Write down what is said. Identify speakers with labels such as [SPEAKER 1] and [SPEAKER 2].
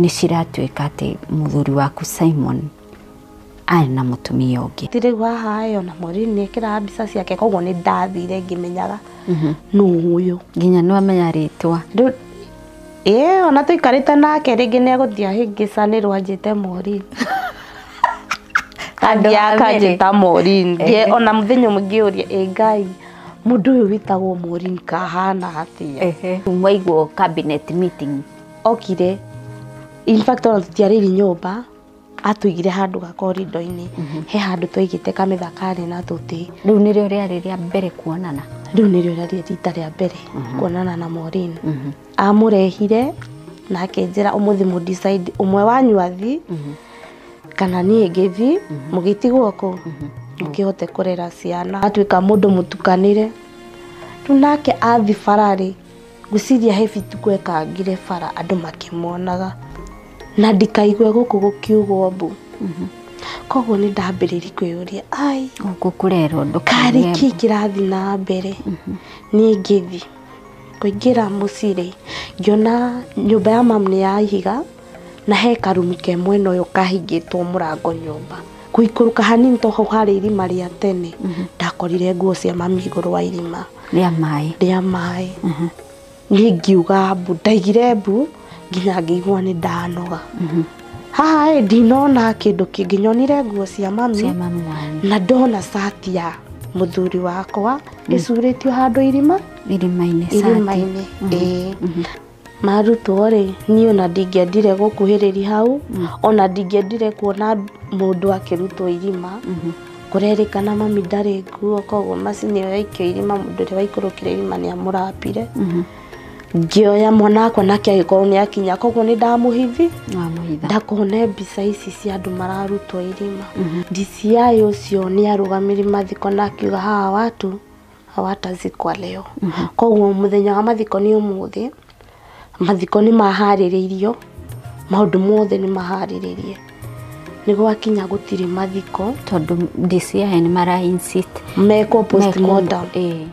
[SPEAKER 1] nĩ ciratuĩka atĩ mũthuri waku Simon arĩ na mũtumia ũngĩ.
[SPEAKER 2] Rĩu haha ona Maureen nĩ ekĩraga mbica ciake, koguo nĩ ndathire ngĩmenyaga nũ ũyũ.
[SPEAKER 1] Nginya nĩ wamenya rĩtwa.
[SPEAKER 2] Ona tũikarĩte nake rĩngĩ nĩ egũthiĩ ahĩngĩcanĩrwo anjĩte Maureen. Kanjĩta Maureen. Ona mũthenya ũmwe ngĩũria, Ngai, mũndũ ũyũ wĩtagwo Maureen kahana atĩa?
[SPEAKER 1] Mwaigwo cabinet meeting.
[SPEAKER 2] Okire. In fact ona tũtiarĩire nyũmba, atũigire handũ gakorido-inĩ. He handũ twaigĩte kametha karĩ na tũtĩ.
[SPEAKER 1] Rĩu nĩrĩo rĩarĩ rĩa mbere kuonana.
[SPEAKER 2] Rĩu nĩrĩo rĩarĩ rita rĩa mbere kuonana na Maureen. Amũrehire na akĩnjĩra ũmũthĩ mũ decide ũmwe wanyu athi kana niĩ ngĩthi mũgĩtigwo kũ mũkĩhote kũrera ciana. Atuĩka mũndũ mũtukanĩre. Rĩu nake athi bararĩ, ngwĩciria he bituko ekangire bara andũ makĩmonaga na ndikaigue gũkũ gũkiugwo mbu. Koguo nĩ ndambĩrĩria kwĩyũria, ai
[SPEAKER 1] gũkũ kũrerwo
[SPEAKER 2] karĩ kĩ kĩrathi na mbere. Niĩ ngĩthi kũingĩra mũciĩ ngĩona nyũmba ya mamu nĩ ya ihiga na he karumu ke mwena ũyũ kahingĩtwo mũrango nyũmba. Kũikũrũka hanini to hau harĩ irima rĩa tene, ndakorire nguo cia mami igũrũ wa irima rĩa maĩ. Niĩ ngiuga mbu, ndaigire mbu nginya ngĩigua nĩ ndanoga. Haha ndinona kĩndũ kĩngĩ, nyonire nguo cia mami na ndona cati ya mũthuri wakwa ĩcurĩtio handũ irima-inĩ. Marutwo rĩ, niĩ ona ndingĩendire gũkuhĩrĩria hau, ona ndingĩendire kuona mũndũ akĩrutwo irima. Kũrerĩkana mami ndarĩ nguo, koguo macini ĩyo yaikio irima, mũndũ ũrĩa waikũrũkire irima nĩ amũrapire. Ngĩoya mwana wakwa nake agĩkorwo nĩ akinya, koguo nĩ ndamũhithi ndakone mbica ici cia andũ mararutwo irima. DCI ũcio nĩ arũgamĩrĩire mathiko na akiuga haha watu hawatazikwa leo. Koguo mũthenya wa mathiko nĩ ũmũthĩ, mathiko nĩ maharĩrĩirio, maũndũ mothe nĩ maharĩrĩrie. Nĩ gwakinya gũtirĩ mathiko
[SPEAKER 1] tondũ DCI nĩ mara insist
[SPEAKER 2] mekwo postmortem.